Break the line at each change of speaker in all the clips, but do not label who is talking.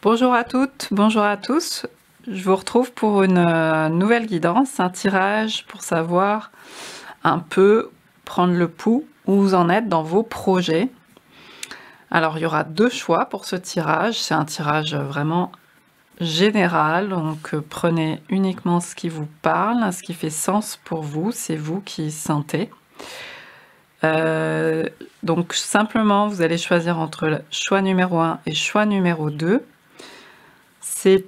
Bonjour à toutes, bonjour à tous. Je vous retrouve pour une nouvelle guidance, un tirage pour savoir un peu, prendre le pouls, où vous en êtes dans vos projets. Alors il y aura deux choix pour ce tirage, c'est un tirage vraiment général, donc prenez uniquement ce qui vous parle, ce qui fait sens pour vous, c'est vous qui sentez. Donc simplement vous allez choisir entre le choix numéro 1 et choix numéro 2. C'est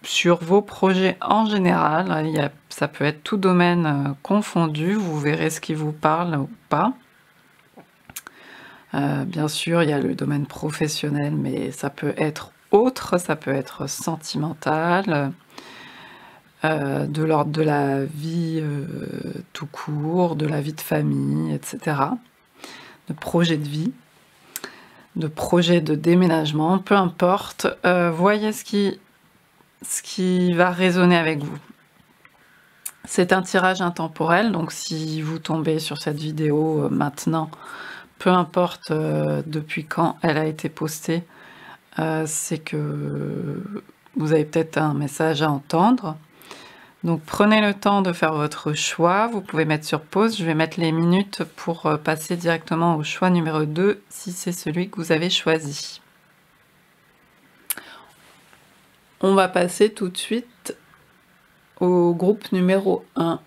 sur vos projets en général, ça peut être tout domaine confondu, vous verrez ce qui vous parle ou pas. Bien sûr, il y a le domaine professionnel, mais ça peut être autre, ça peut être sentimental, de l'ordre de la vie tout court, de la vie de famille, etc. De projets de vie, de projets de déménagement, peu importe. Voyez ce qui va résonner avec vous. C'est un tirage intemporel, donc si vous tombez sur cette vidéo maintenant, peu importe depuis quand elle a été postée, c'est que vous avez peut-être un message à entendre. Donc prenez le temps de faire votre choix, vous pouvez mettre sur pause, je vais mettre les minutes pour passer directement au choix numéro 2 si c'est celui que vous avez choisi. On va passer tout de suite au groupe numéro 1.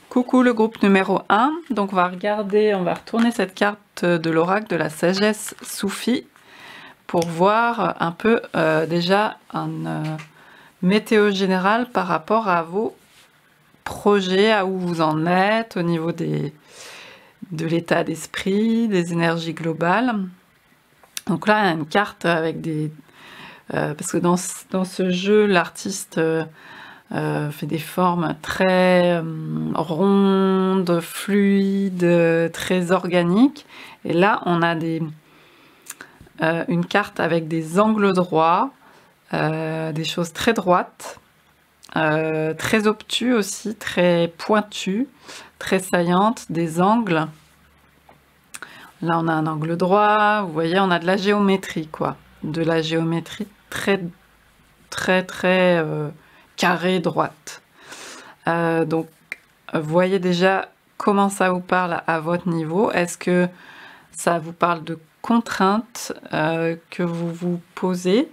Coucou le groupe numéro 1, donc on va retourner cette carte de l'oracle de la sagesse soufie pour voir un peu déjà une météo générale par rapport à vos projets, à où vous en êtes, au niveau de l'état d'esprit, des énergies globales. Donc là, il y a une carte avec des... parce que dans ce jeu, l'artiste... fait des formes très rondes, fluides, très organiques. Et là, on a une carte avec des angles droits, des choses très droites, très obtus aussi, très pointues, très saillantes, des angles. Là, on a un angle droit, vous voyez, on a de la géométrie, quoi. De la géométrie très carrée droite. Donc, voyez déjà comment ça vous parle à votre niveau. Est-ce que ça vous parle de contraintes que vous vous posez,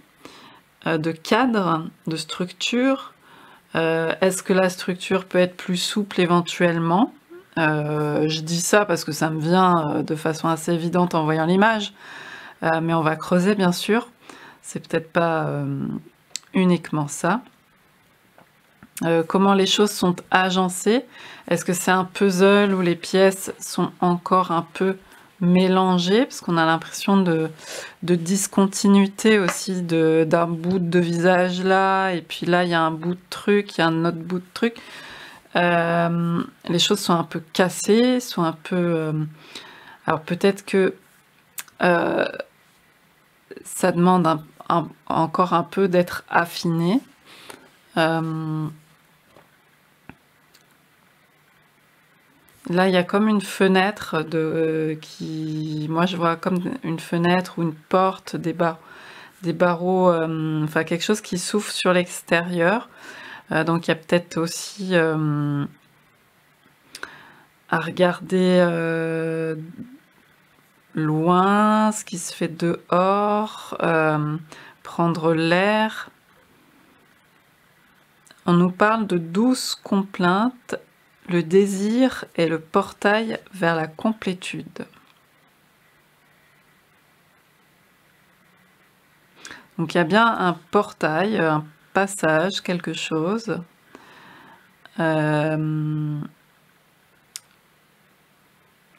de cadre, de structure? Est-ce que la structure peut être plus souple éventuellement? Je dis ça parce que ça me vient de façon assez évidente en voyant l'image, mais on va creuser bien sûr. C'est peut-être pas uniquement ça. Comment les choses sont agencées? Est-ce que c'est un puzzle où les pièces sont encore un peu mélangées? Parce qu'on a l'impression de discontinuité aussi, d'un bout de visage là, et puis là il y a un bout de truc, il y a un autre bout de truc. Les choses sont un peu cassées, sont un peu... alors peut-être que ça demande encore un peu d'être affiné. Là, il y a comme une fenêtre moi je vois comme une fenêtre ou une porte, des barreaux, enfin quelque chose qui s'ouvre sur l'extérieur. Donc il y a peut-être aussi à regarder loin ce qui se fait dehors, prendre l'air. On nous parle de douces complaintes. Le désir est le portail vers la complétude. Donc il y a bien un portail, un passage, quelque chose. Le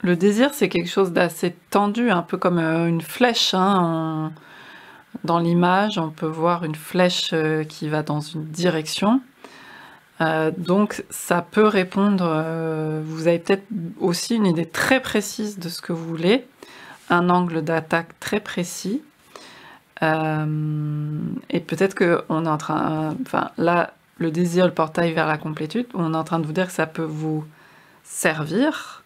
désir, c'est quelque chose d'assez tendu, un peu comme une flèche. Hein. Dans l'image, on peut voir une flèche qui va dans une direction. Donc ça peut répondre, vous avez peut-être aussi une idée très précise de ce que vous voulez, un angle d'attaque très précis, et peut-être qu'on est en train, enfin là, le désir, le portail vers la complétude, on est en train de vous dire que ça peut vous servir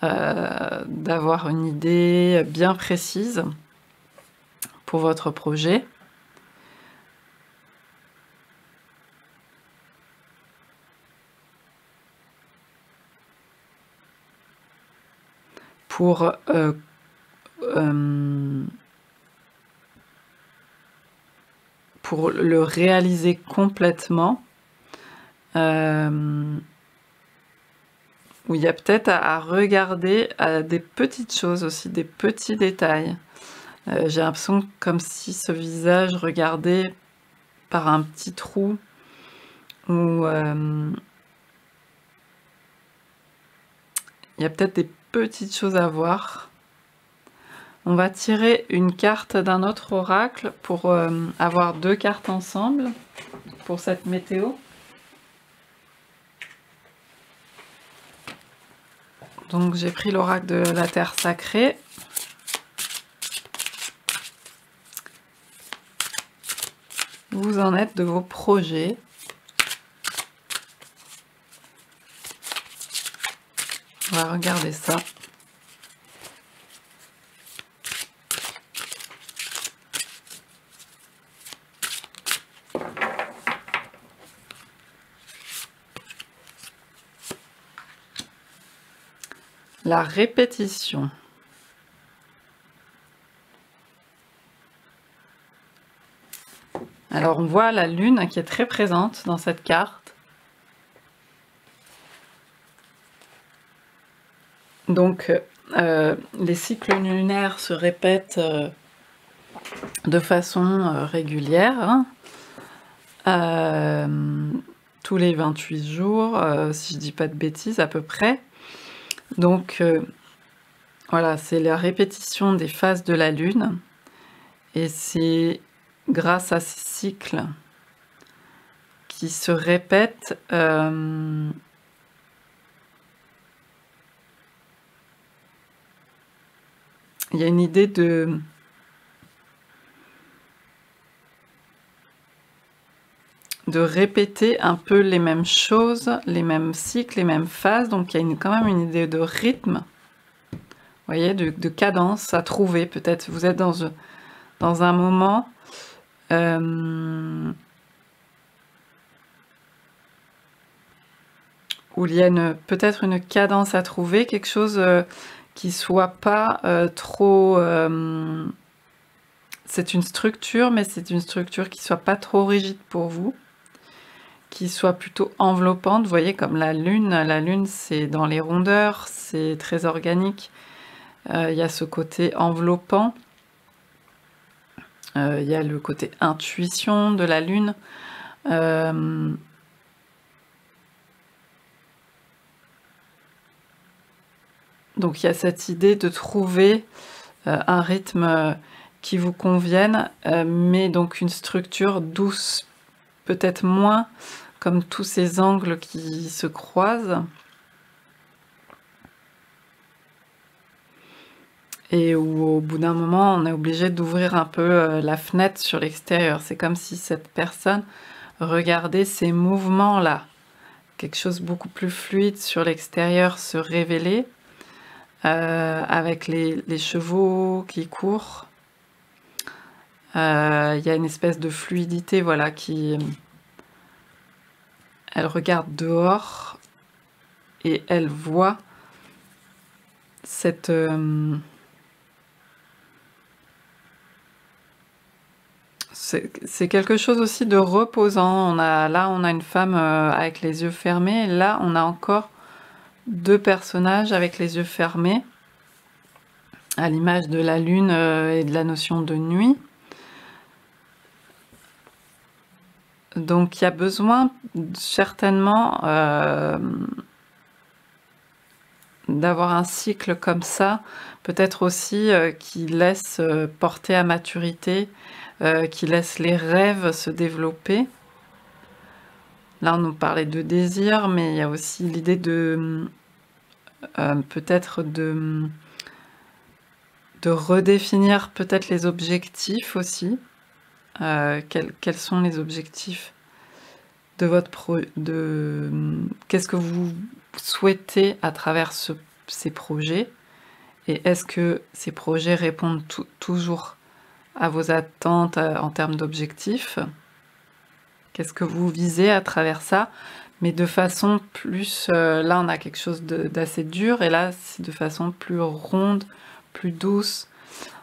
d'avoir une idée bien précise pour votre projet. pour le réaliser complètement, où il y a peut-être à regarder des petites choses aussi, des petits détails. J'ai l'impression comme si ce visage regardait par un petit trou, où il y a peut-être des petites choses à voir. On va tirer une carte d'un autre oracle pour avoir 2 cartes ensemble pour cette météo. Donc j'ai pris l'oracle de la terre sacrée. Vous en êtes de vos projets. On va regarder ça. La répétition. Alors on voit la lune qui est très présente dans cette carte. Donc les cycles lunaires se répètent de façon régulière, tous les 28 jours, si je dis pas de bêtises à peu près. Donc voilà, c'est la répétition des phases de la lune, et c'est grâce à ces cycles qui se répètent il y a une idée de répéter un peu les mêmes choses, les mêmes cycles, les mêmes phases. Donc il y a quand même une idée de rythme, vous voyez, de cadence à trouver. Peut-être vous êtes dans un moment où il y a peut-être une cadence à trouver, quelque chose qui soit pas trop... c'est une structure, mais c'est une structure qui soit pas trop rigide pour vous, qui soit plutôt enveloppante. Vous voyez, comme la lune c'est dans les rondeurs, c'est très organique. Il y a ce côté enveloppant. Il y a le côté intuition de la lune. Donc il y a cette idée de trouver un rythme qui vous convienne, mais donc une structure douce, peut-être moins comme tous ces angles qui se croisent. Et où au bout d'un moment, on est obligé d'ouvrir un peu la fenêtre sur l'extérieur. C'est comme si cette personne regardait ces mouvements-là. Quelque chose beaucoup plus fluide sur l'extérieur se révéler, avec les chevaux qui courent. Il y a une espèce de fluidité, voilà, qui... Elle regarde dehors et elle voit cette... c'est quelque chose aussi de reposant. Là, on a une femme avec les yeux fermés. Et là, on a encore 2 personnages avec les yeux fermés, à l'image de la lune et de la notion de nuit. Donc, il y a besoin certainement d'avoir un cycle comme ça, peut-être aussi qui laisse porter à maturité, qui laisse les rêves se développer. Là, on nous parlait de désir, mais il y a aussi l'idée de peut-être de redéfinir peut-être les objectifs aussi. Quels sont les objectifs de votre qu'est-ce que vous souhaitez à travers ces projets, et est-ce que ces projets répondent toujours à vos attentes en termes d'objectifs? Qu'est-ce que vous visez à travers ça? mais de façon plus... là, on a quelque chose d'assez dur, et là, c'est de façon plus ronde, plus douce,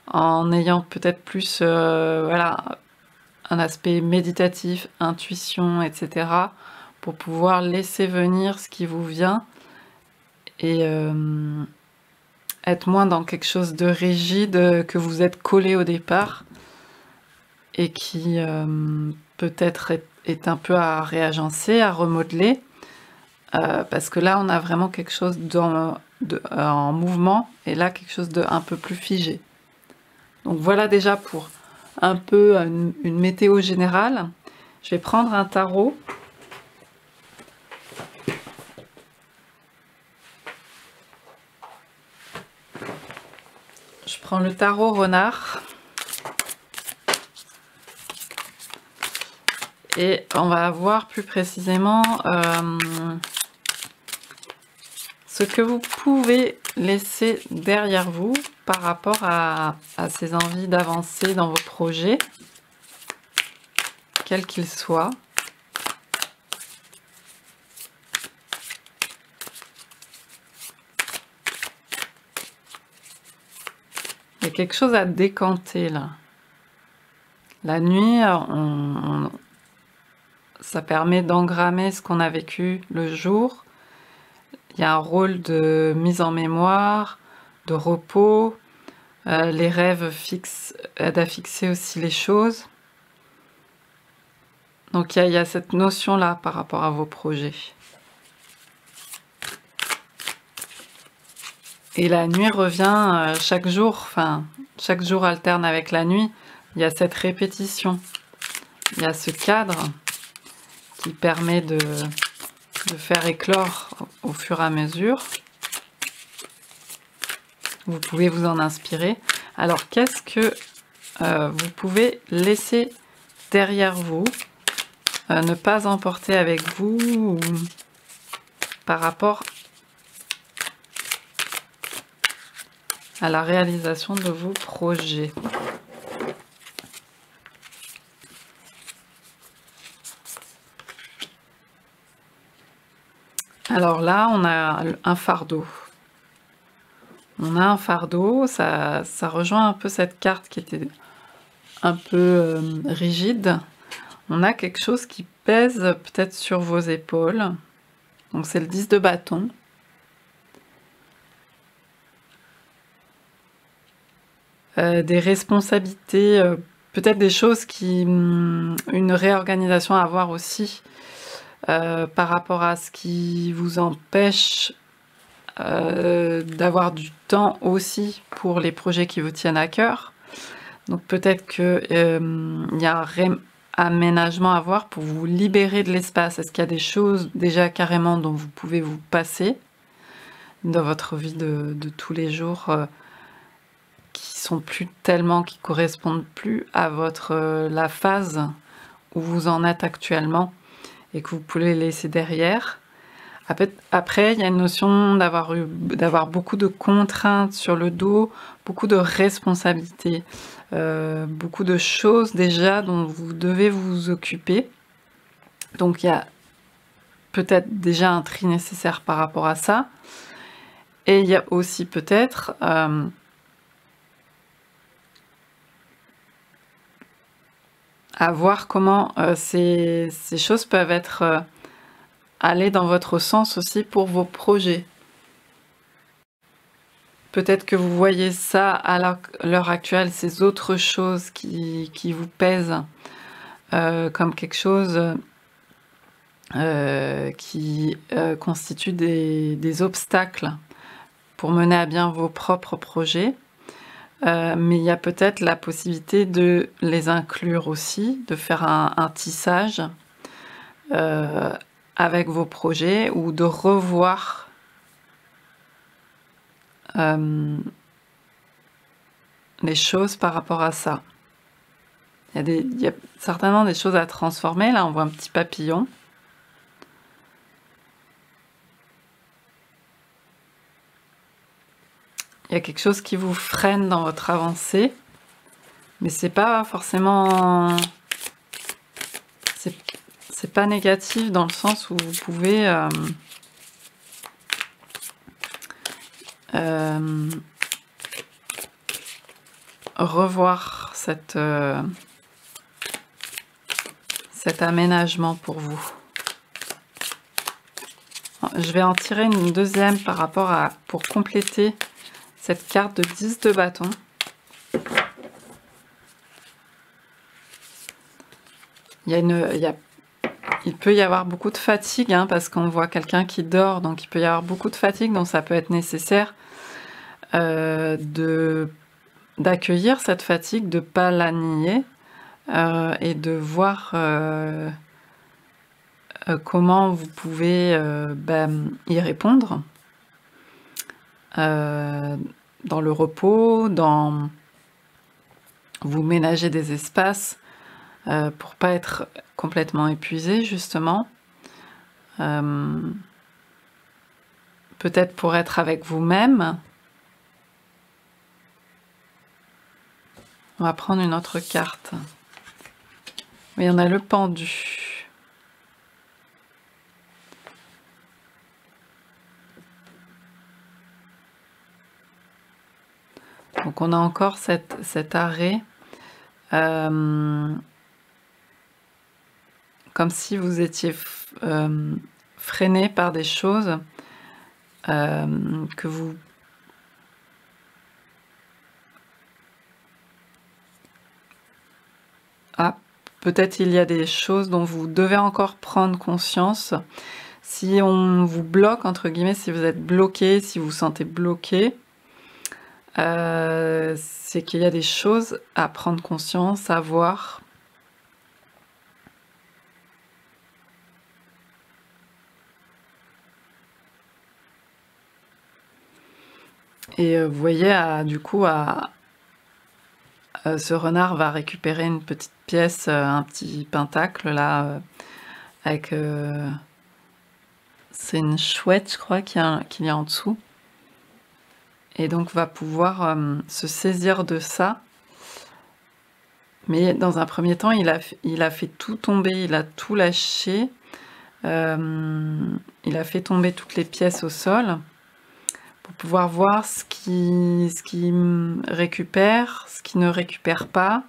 en ayant peut-être plus voilà, un aspect méditatif, intuition, etc., pour pouvoir laisser venir ce qui vous vient et être moins dans quelque chose de rigide que vous êtes collé au départ et qui peut-être est un peu à réagencer, à remodeler, parce que là on a vraiment quelque chose en mouvement et là quelque chose de un peu plus figé. Donc voilà déjà pour un peu une météo générale. Je vais prendre un tarot. Je prends le tarot renard. Et on va voir plus précisément ce que vous pouvez laisser derrière vous par rapport à ces envies d'avancer dans vos projets, quels qu'ils soient. Il y a quelque chose à décanter là. La nuit, ça permet d'engrammer ce qu'on a vécu le jour. Il y a un rôle de mise en mémoire, de repos. Les rêves aident à fixer aussi les choses. Donc il y a cette notion-là par rapport à vos projets. Et la nuit revient chaque jour, enfin, chaque jour alterne avec la nuit. Il y a cette répétition. Il y a ce cadre qui permet de faire éclore au fur et à mesure. Vous pouvez vous en inspirer. Alors, qu'est-ce que vous pouvez laisser derrière vous, ne pas emporter avec vous ou par rapport à la réalisation de vos projets? Alors là, on a un fardeau. On a un fardeau, ça rejoint un peu cette carte qui était un peu rigide. On a quelque chose qui pèse peut-être sur vos épaules. Donc c'est le 10 de bâton. Des responsabilités, peut-être des choses une réorganisation à avoir aussi par rapport à ce qui vous empêche d'avoir du temps aussi pour les projets qui vous tiennent à cœur. Donc peut-être qu'il y a un aménagement à voir pour vous libérer de l'espace. Est-ce qu'il y a des choses déjà carrément dont vous pouvez vous passer dans votre vie de tous les jours qui correspondent plus à la phase où vous en êtes actuellement et que vous pouvez laisser derrière. Après, il y a une notion d'avoir beaucoup de contraintes sur le dos, beaucoup de responsabilités, beaucoup de choses déjà dont vous devez vous occuper. Donc il y a peut-être déjà un tri nécessaire par rapport à ça. Et il y a aussi peut-être à voir comment ces choses peuvent être aller dans votre sens aussi pour vos projets. Peut-être que vous voyez ça à l'heure actuelle, ces autres choses qui vous pèsent comme quelque chose qui constitue des obstacles pour mener à bien vos propres projets. Mais il y a peut-être la possibilité de les inclure aussi, de faire un tissage avec vos projets ou de revoir les choses par rapport à ça. Il y a certainement des choses à transformer. Là, on voit un petit papillon. Il y a quelque chose qui vous freine dans votre avancée, mais c'est pas forcément c'est pas négatif dans le sens où vous pouvez revoir cet aménagement pour vous. Je vais en tirer une deuxième par rapport à, pour compléter cette carte de 10 de bâton. Il peut y avoir beaucoup de fatigue, hein, parce qu'on voit quelqu'un qui dort, donc il peut y avoir beaucoup de fatigue, donc ça peut être nécessaire d'accueillir cette fatigue, de ne pas la nier, et de voir comment vous pouvez y répondre dans le repos, dans vous ménager des espaces pour pas être complètement épuisé, justement, peut-être pour être avec vous-même. On va prendre une autre carte. Oui, on a le pendu. Donc on a encore cet arrêt, comme si vous étiez freiné par des choses que vous... Ah, peut-être il y a des choses dont vous devez encore prendre conscience. Si on vous bloque, entre guillemets, si vous êtes bloqué, si vous vous sentez bloqué, c'est qu'il y a des choses à prendre conscience, à voir. Et vous voyez, du coup, ce renard va récupérer une petite pièce, un petit pentacle là, avec... c'est une chouette, je crois, qu'il y a en dessous. Et donc va pouvoir se saisir de ça. Mais dans un premier temps, il a fait tout tomber, il a tout lâché. Il a fait tomber toutes les pièces au sol pour pouvoir voir ce qui récupère, ce qui ne récupère pas,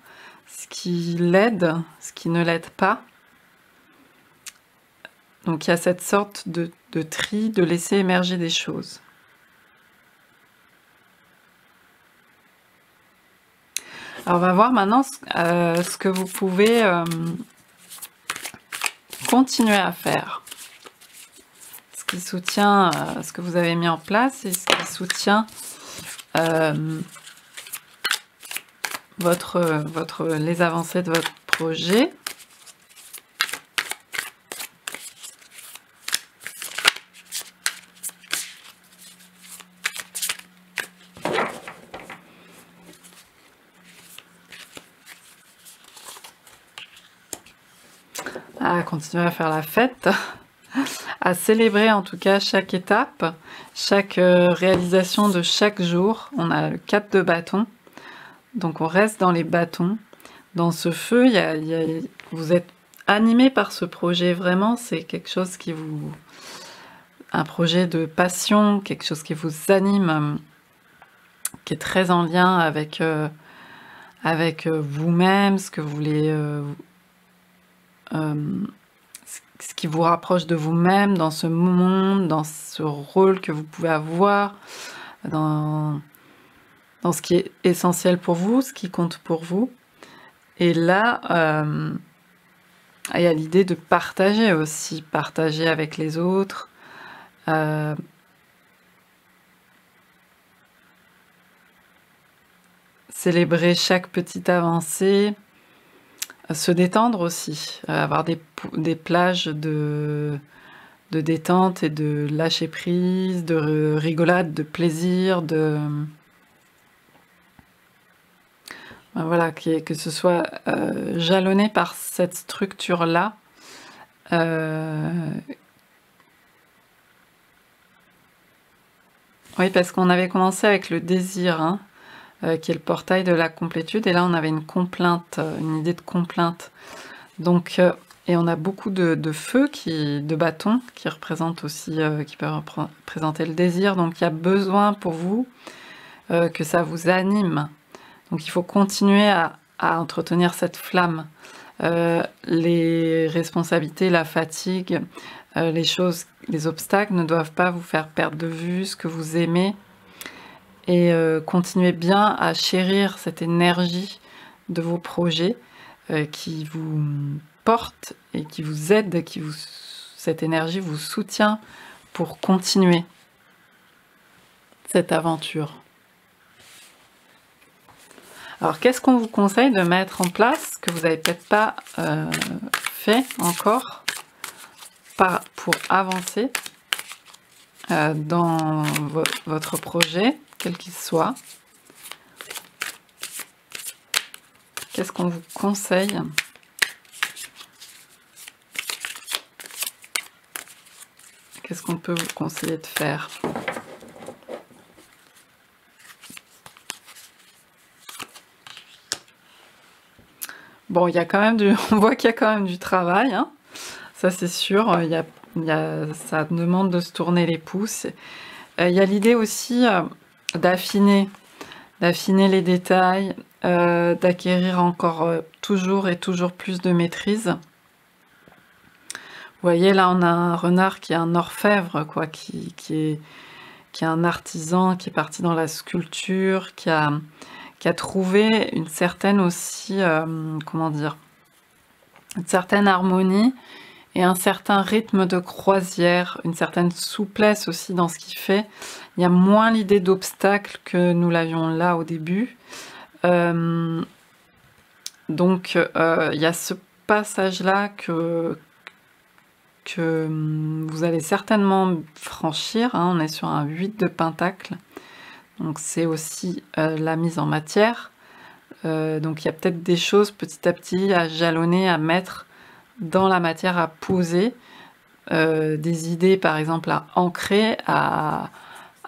ce qui l'aide, ce qui ne l'aide pas. Donc il y a cette sorte de tri, de laisser émerger des choses. Alors on va voir maintenant ce que vous pouvez continuer à faire. Ce qui soutient ce que vous avez mis en place et ce qui soutient les avancées de votre projet. À continuer à faire la fête, à célébrer en tout cas chaque étape, chaque réalisation de chaque jour. On a le 4 de bâton, donc on reste dans les bâtons. Dans ce feu, vous êtes animé par ce projet, vraiment, c'est quelque chose qui vous... un projet de passion, quelque chose qui vous anime, qui est très en lien avec vous-même, ce que vous voulez... ce qui vous rapproche de vous-même dans ce monde, dans ce rôle que vous pouvez avoir, dans ce qui est essentiel pour vous, ce qui compte pour vous. Et là, il y a l'idée de partager aussi, partager avec les autres. Célébrer chaque petite avancée. Se détendre aussi, avoir des plages de détente et de lâcher prise, de rigolade, de plaisir, voilà, que ce soit jalonné par cette structure-là. Oui, parce qu'on avait commencé avec le désir, hein, qui est le portail de la complétude, et là on avait une complainte, une idée de complainte. Donc Et on a beaucoup de feu, de bâtons, qui représentent aussi, qui peuvent représenter le désir. Donc il y a besoin pour vous que ça vous anime. Donc il faut continuer à entretenir cette flamme. Les responsabilités, la fatigue, les obstacles ne doivent pas vous faire perdre de vue ce que vous aimez. Et continuez bien à chérir cette énergie de vos projets qui vous porte et qui vous aide, cette énergie vous soutient pour continuer cette aventure. Alors, qu'est-ce qu'on vous conseille de mettre en place, que vous n'avez peut-être pas fait encore, pour avancer dans votre projet, quel qu'il soit? Qu'est-ce qu'on vous conseille? Qu'est-ce qu'on peut vous conseiller de faire? Bon, il y a quand même on voit qu'il y a quand même du travail, hein. Ça c'est sûr, ça demande de se tourner les pouces. Il y a l'idée aussi d'affiner les détails, d'acquérir encore toujours et toujours plus de maîtrise. Vous voyez, là on a un renard qui est un orfèvre, quoi, qui est un artisan, qui est parti dans la sculpture, qui a trouvé une certaine aussi, comment dire, une certaine harmonie et un certain rythme de croisière, une certaine souplesse aussi dans ce qu'il fait. Il y a moins l'idée d'obstacle que nous l'avions là au début. Donc il y a ce passage-là que vous allez certainement franchir, hein. On est sur un 8 de pentacle. Donc c'est aussi la mise en matière. Donc il y a peut-être des choses petit à petit à jalonner, à mettre dans la matière, à poser. Des idées par exemple à ancrer, à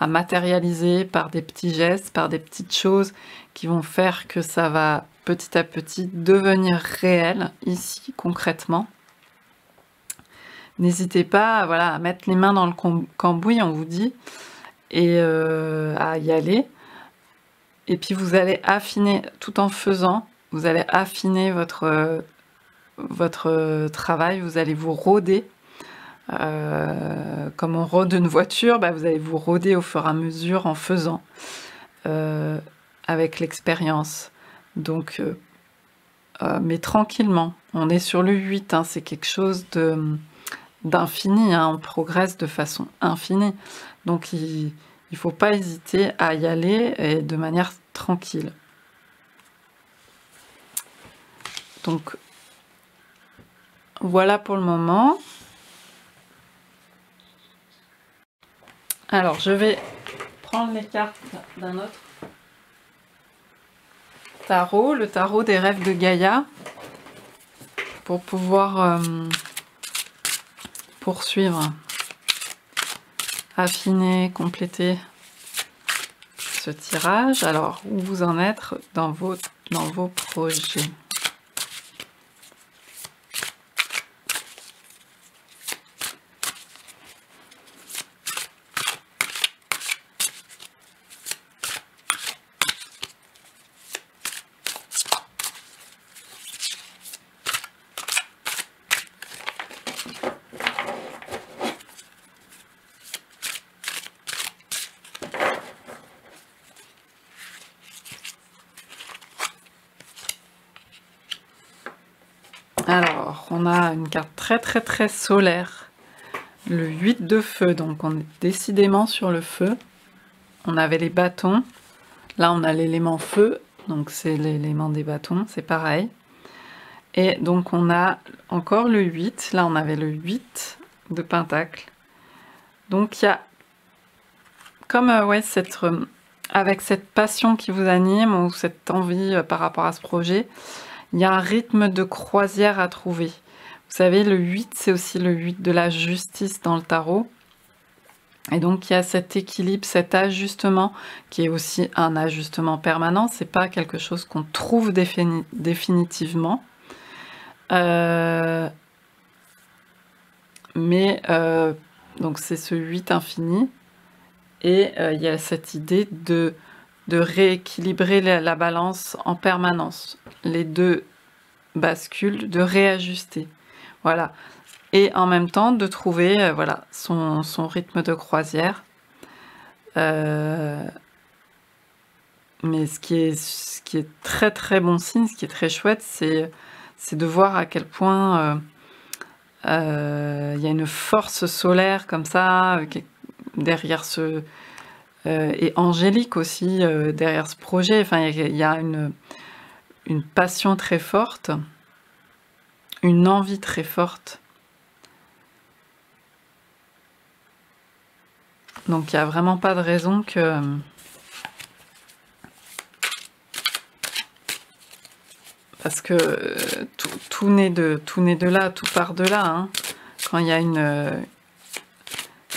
matérialiser par des petits gestes, par des petites choses qui vont faire que ça va petit à petit devenir réel ici concrètement. N'hésitez pas voilà, à mettre les mains dans le cambouis, on vous dit, et à y aller. Et puis vous allez affiner, tout en faisant, vous allez affiner votre travail, vous allez vous rôder. Comme on rôde une voiture, vous allez vous rôder au fur et à mesure en faisant, avec l'expérience. Donc, mais tranquillement, on est sur le 8, hein, c'est quelque chose d'infini, hein, on progresse de façon infinie. Donc il ne faut pas hésiter à y aller et de manière tranquille. Donc voilà pour le moment. Alors je vais prendre les cartes d'un autre tarot, le tarot des rêves de Gaïa, pour pouvoir poursuivre, affiner, compléter ce tirage. Alors, où vous en êtes dans vos projets? Alors, on a une carte très solaire, le 8 de feu, donc on est décidément sur le feu. On avait les bâtons, là on a l'élément feu, donc c'est l'élément des bâtons, c'est pareil. Et donc on a encore le 8, là on avait le 8 de pentacle. Donc il y a comme avec cette passion qui vous anime, ou cette envie par rapport à ce projet, il y a un rythme de croisière à trouver. Vous savez, le 8, c'est aussi le 8 de la justice dans le tarot. Et donc, il y a cet équilibre, cet ajustement, qui est aussi un ajustement permanent. C'est pas quelque chose qu'on trouve définitivement. mais donc c'est ce 8 infini, et il y a cette idée de rééquilibrer la balance en permanence. Les deux basculent, de réajuster. Voilà. Et en même temps, de trouver voilà, son rythme de croisière. Mais ce qui est très très bon signe, ce qui est très chouette, c'est de voir à quel point il y a une force solaire comme ça, derrière ce... et angélique aussi, derrière ce projet. Enfin, il y a une passion très forte, une envie très forte. Donc il n'y a vraiment pas de raison que... Parce que tout naît de là, tout part de là. Hein. Quand il y a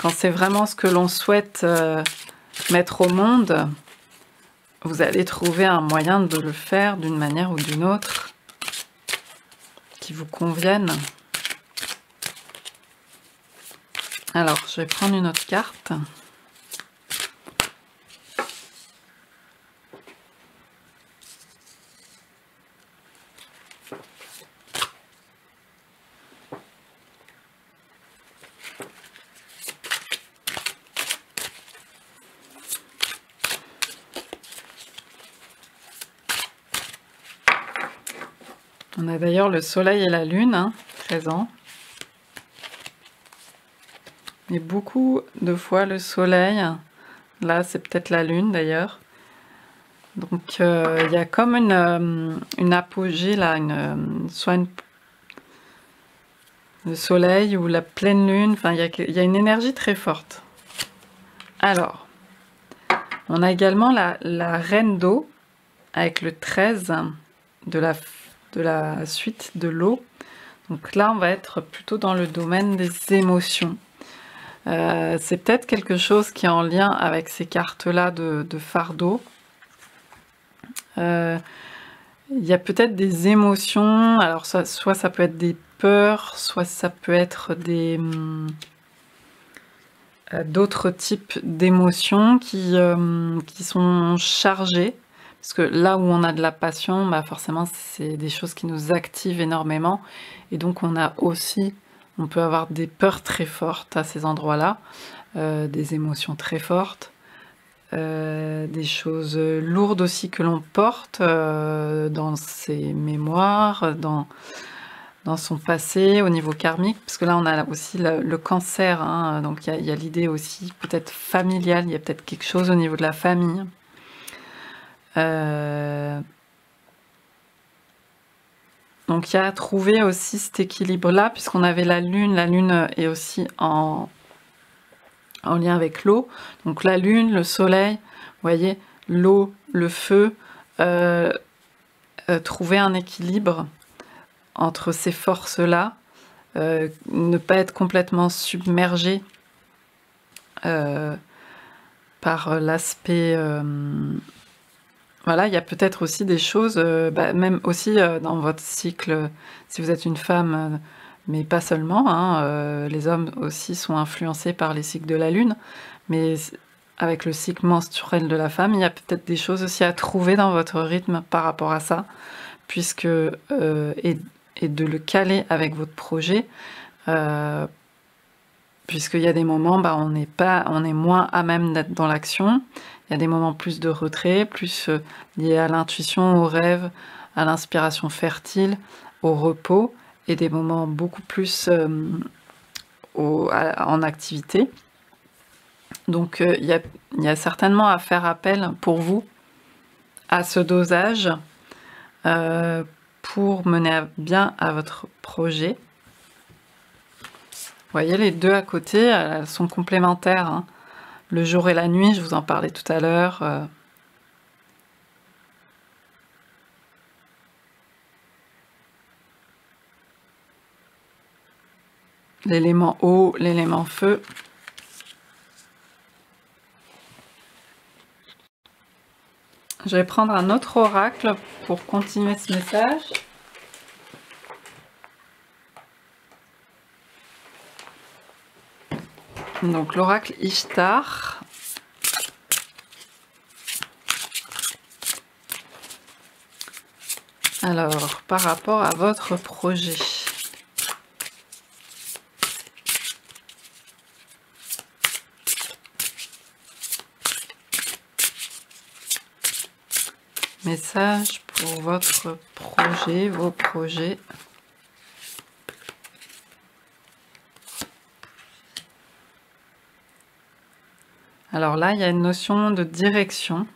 quand c'est vraiment ce que l'on souhaite mettre au monde, vous allez trouver un moyen de le faire d'une manière ou d'une autre qui vous convienne. Alors, je vais prendre une autre carte. On a d'ailleurs le soleil et la lune hein, présents. Mais beaucoup de fois le soleil, là c'est peut-être la lune d'ailleurs. Donc il y a comme une apogée là, soit le soleil ou la pleine lune, enfin il y a une énergie très forte. Alors, on a également la reine d'eau avec le 13 de la suite de l'eau. Donc là, on va être plutôt dans le domaine des émotions. C'est peut-être quelque chose qui est en lien avec ces cartes-là de fardeau. Il y a peut-être des émotions, alors soit ça peut être des peurs, soit ça peut être d'autres types d'émotions qui sont chargées. Parce que là où on a de la passion, bah forcément c'est des choses qui nous activent énormément. Et donc on peut avoir des peurs très fortes à ces endroits-là, des émotions très fortes, des choses lourdes aussi que l'on porte dans ses mémoires, dans son passé, au niveau karmique, parce que là on a aussi le cancer, hein, donc il y a l'idée aussi peut-être familiale, il y a peut-être quelque chose au niveau de la famille. Donc il y a à trouver aussi cet équilibre-là, puisqu'on avait la lune est aussi en lien avec l'eau. Donc la lune, le soleil, vous voyez, l'eau, le feu, trouver un équilibre entre ces forces-là, ne pas être complètement submergé par l'aspect... Voilà, il y a peut-être aussi des choses, même aussi dans votre cycle, si vous êtes une femme, mais pas seulement, hein, les hommes aussi sont influencés par les cycles de la lune, mais avec le cycle menstruel de la femme, il y a peut-être des choses aussi à trouver dans votre rythme par rapport à ça, puisque et de le caler avec votre projet, puisqu'il y a des moments, on est moins à même d'être dans l'action. Il y a des moments plus de retrait, plus liés à l'intuition, au rêve, à l'inspiration fertile, au repos, et des moments beaucoup plus en activité. Donc il y a certainement à faire appel pour vous à ce dosage pour mener bien à votre projet. Vous voyez, les deux à côté, elles sont complémentaires, hein. Le jour et la nuit, je vous en parlais tout à l'heure. L'élément eau, l'élément feu. Je vais prendre un autre oracle pour continuer ce message. Donc l'oracle Ishtar. Alors, par rapport à votre projet. Message pour votre projet, vos projets. Alors là, il y a une notion de direction.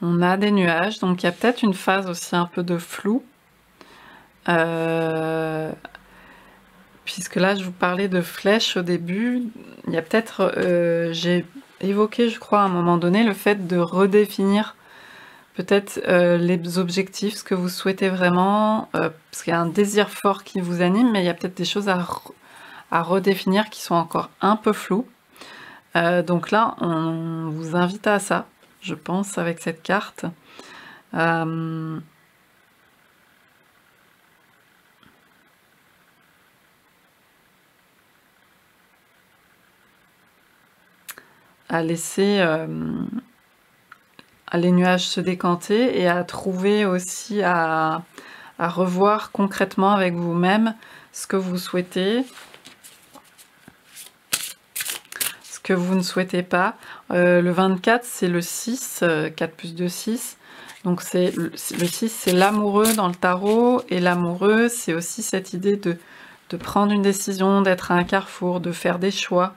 On a des nuages, donc il y a peut-être une phase aussi un peu de flou. Puisque là, je vous parlais de flèches au début. Il y a peut-être, j'ai évoqué, je crois, à un moment donné, le fait de redéfinir peut-être les objectifs, ce que vous souhaitez vraiment, parce qu'il y a un désir fort qui vous anime, mais il y a peut-être des choses à redéfinir qui sont encore un peu floues. Donc là, on vous invite à ça, je pense, avec cette carte. À laisser les nuages se décanter et à trouver aussi à revoir concrètement avec vous-même ce que vous souhaitez, ce que vous ne souhaitez pas. Le 24, c'est le 6, 4 plus 2, 6. Donc le 6, c'est l'amoureux dans le tarot, et l'amoureux, c'est aussi cette idée de prendre une décision, d'être à un carrefour, de faire des choix,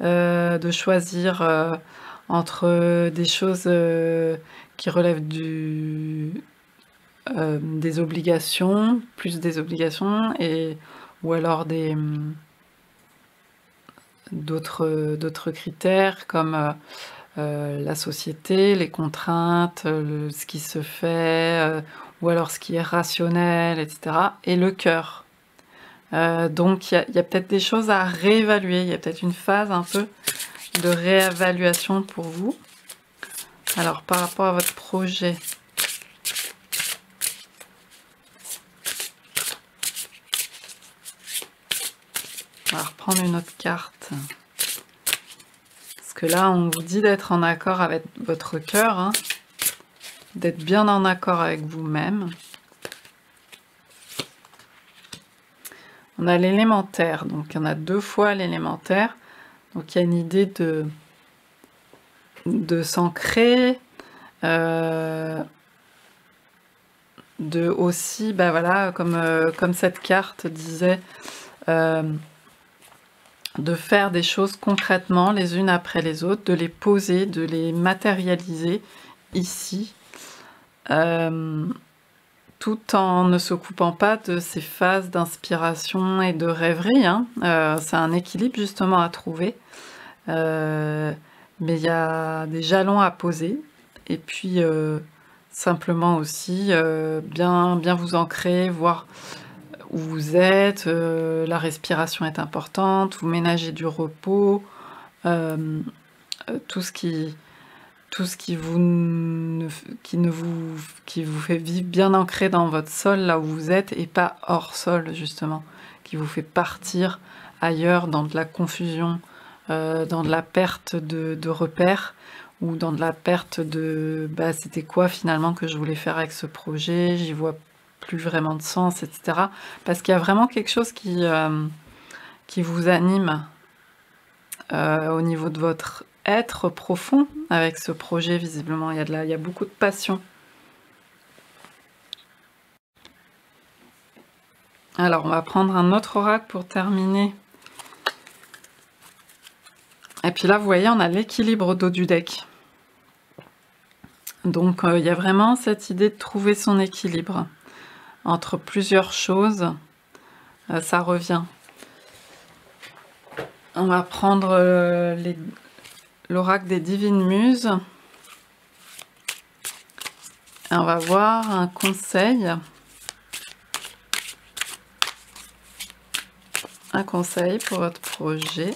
de choisir entre des choses qui relèvent des obligations, plus des obligations, ou alors d'autres critères comme la société, les contraintes, ce qui se fait, ou alors ce qui est rationnel, etc. Et le cœur. Donc il y a peut-être des choses à réévaluer, il y a peut-être une phase un peu de réévaluation pour vous. Alors par rapport à votre projet, on va reprendre une autre carte. Parce que là, on vous dit d'être en accord avec votre cœur, hein, d'être bien en accord avec vous-même. On a l'élémentaire, donc il y en a 2 fois l'élémentaire. Donc il y a une idée de s'ancrer, de aussi, bah voilà, comme cette carte disait, de faire des choses concrètement les unes après les autres, de les poser, de les matérialiser ici, tout en ne se coupant pas de ces phases d'inspiration et de rêverie, hein. C'est un équilibre justement à trouver, mais il y a des jalons à poser, et puis simplement aussi bien vous ancrer, voir où vous êtes, la respiration est importante, vous ménagez du repos, tout ce qui vous fait vivre bien ancré dans votre sol, là où vous êtes, et pas hors sol, justement, qui vous fait partir ailleurs dans de la confusion, dans de la perte de repères, ou dans de la perte de bah, c'était quoi finalement que je voulais faire avec ce projet, j'y vois plus vraiment de sens, etc. Parce qu'il y a vraiment quelque chose qui vous anime au niveau de votre être profond avec ce projet. Visiblement, il y a beaucoup de passion. Alors, on va prendre un autre oracle pour terminer. Et puis là, vous voyez, on a l'équilibre au dos du deck. Donc, il y a vraiment cette idée de trouver son équilibre entre plusieurs choses. Ça revient. On va prendre l'oracle des divines muses. Et on va voir un conseil. Un conseil pour votre projet.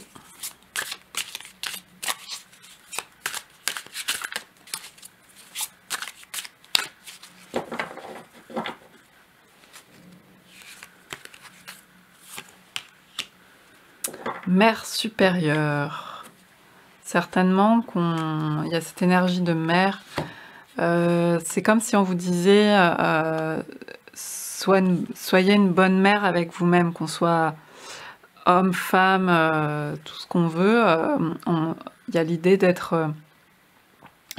Mère supérieure. Certainement qu'il y a cette énergie de mère. C'est comme si on vous disait soyez une bonne mère avec vous-même, qu'on soit homme, femme, tout ce qu'on veut. Il y a l'idée d'être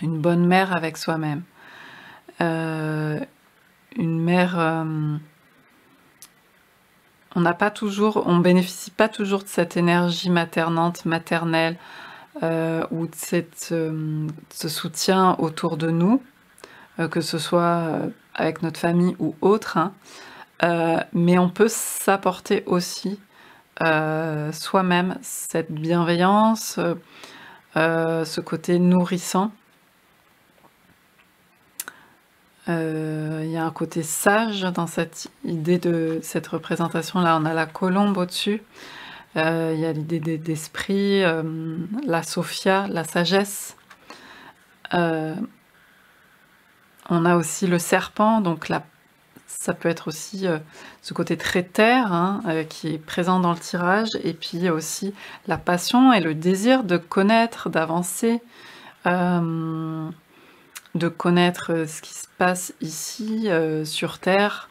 une bonne mère avec soi-même. Une mère... on bénéficie pas toujours de cette énergie maternelle, ou de ce soutien autour de nous, que ce soit avec notre famille ou autre, hein. Mais on peut s'apporter aussi soi-même cette bienveillance, ce côté nourrissant. Il y a un côté sage dans cette idée de cette représentation-là. On a la colombe au-dessus. Il y a l'idée d'esprit, la Sophia, la sagesse. On a aussi le serpent, donc ça peut être aussi ce côté très terre, hein, qui est présent dans le tirage, et puis aussi la passion et le désir de connaître, d'avancer, de connaître ce qui se passe ici sur Terre,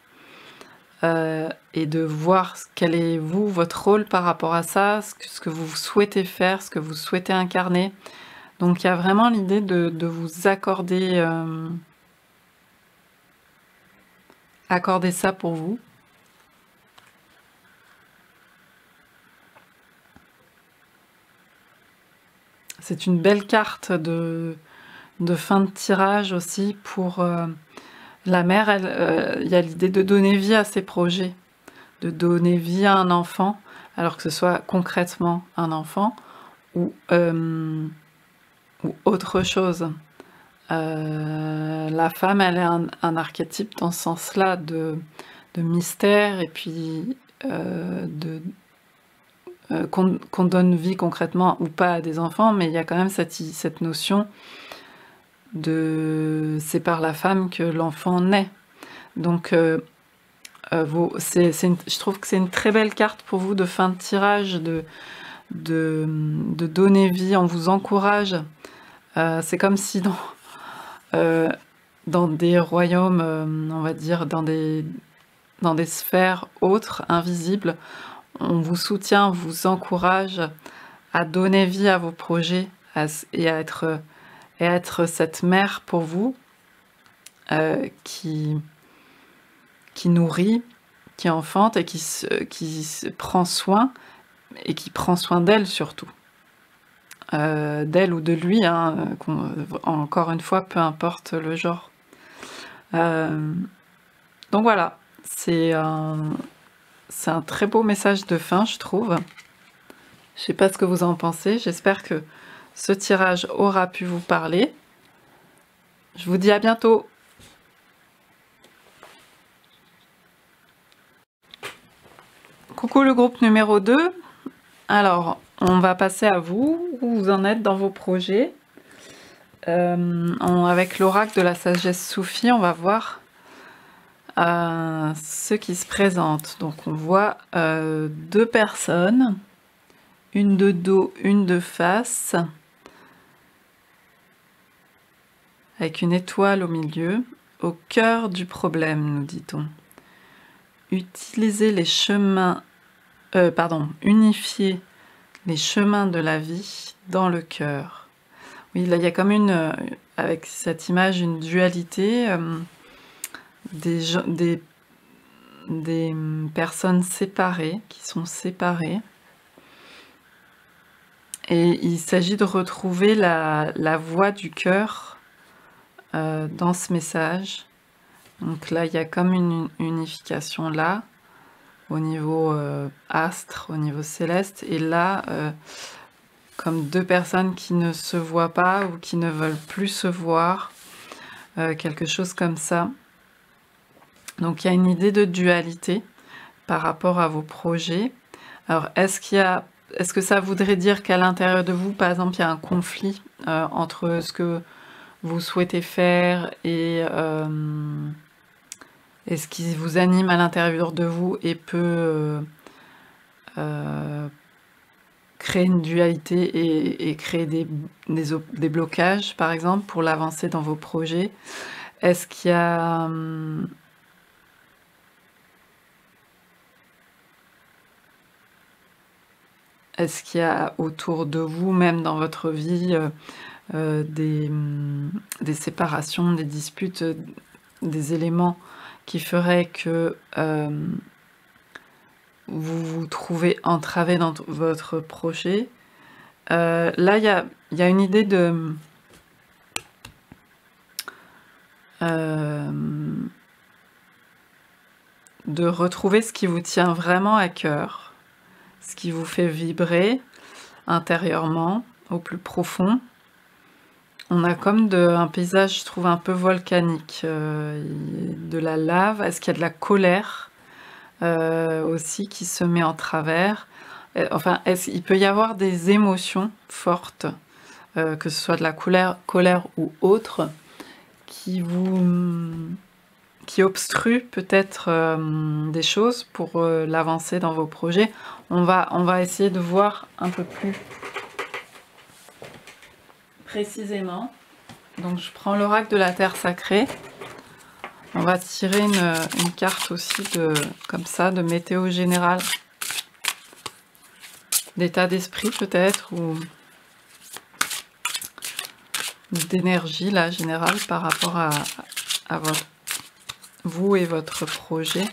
et de voir quel est votre rôle par rapport à ça, ce que vous souhaitez faire, ce que vous souhaitez incarner. Donc il y a vraiment l'idée de vous accorder ça pour vous. C'est une belle carte de fin de tirage aussi pour la mère. Il y a l'idée de donner vie à ses projets, de donner vie à un enfant, alors que ce soit concrètement un enfant ou autre chose. La femme, elle est un archétype dans ce sens-là de mystère, et puis qu'on donne vie concrètement ou pas à des enfants, mais il y a quand même cette notion de c'est par la femme que l'enfant naît. Donc je trouve que c'est une très belle carte pour vous de fin de tirage, de donner vie. On vous encourage. C'est comme si dans des royaumes, on va dire, dans des sphères autres, invisibles, on vous soutient, on vous encourage à donner vie à vos projets et à être cette mère pour vous, qui nourrit, qui enfante et qui prend soin, et qui prend soin d'elle surtout. D'elle ou de lui, hein, encore une fois, peu importe le genre. Donc voilà, c'est un très beau message de fin, je trouve. Je sais pas ce que vous en pensez, j'espère que ce tirage aura pu vous parler. Je vous dis à bientôt. Coucou le groupe numéro 2. Alors, on va passer à vous, où vous en êtes dans vos projets. Avec l'oracle de la sagesse soufie, on va voir ce qui se présente. Donc on voit deux personnes, une de dos, une de face, avec une étoile au milieu, au cœur du problème, nous dit-on. Utilisez les chemins, unifier les chemins de la vie dans le cœur. Oui, là il y a comme avec cette image, une dualité, des personnes séparées, qui sont séparées. Et il s'agit de retrouver la voix du cœur dans ce message. Donc là, il y a comme une unification là, au niveau astre, au niveau céleste. Et là, comme deux personnes qui ne se voient pas ou qui ne veulent plus se voir, quelque chose comme ça. Donc il y a une idée de dualité par rapport à vos projets. Alors est-ce que ça voudrait dire qu'à l'intérieur de vous, par exemple, il y a un conflit entre ce que vous souhaitez faire et ce qui vous anime à l'intérieur de vous et peut créer une dualité et créer des blocages, par exemple, pour l'avancée dans vos projets? Est-ce qu'il y a... Est-ce qu'il y a autour de vous, même dans votre vie, des séparations, des disputes, des éléments qui feraient que vous vous trouvez entravé dans votre projet? Là, il y a une idée de retrouver ce qui vous tient vraiment à cœur, ce qui vous fait vibrer intérieurement, au plus profond. On a comme un paysage, je trouve, un peu volcanique, de la lave. Est-ce qu'il y a de la colère aussi qui se met en travers? Enfin, il peut y avoir des émotions fortes, que ce soit de la colère ou autre, qui obstruent peut-être des choses pour l'avancée dans vos projets. On va essayer de voir un peu plus précisément. Donc je prends l'oracle de la terre sacrée. On va tirer une carte aussi comme ça, de météo générale, d'état d'esprit peut-être, ou d'énergie là générale par rapport à vous et votre projet.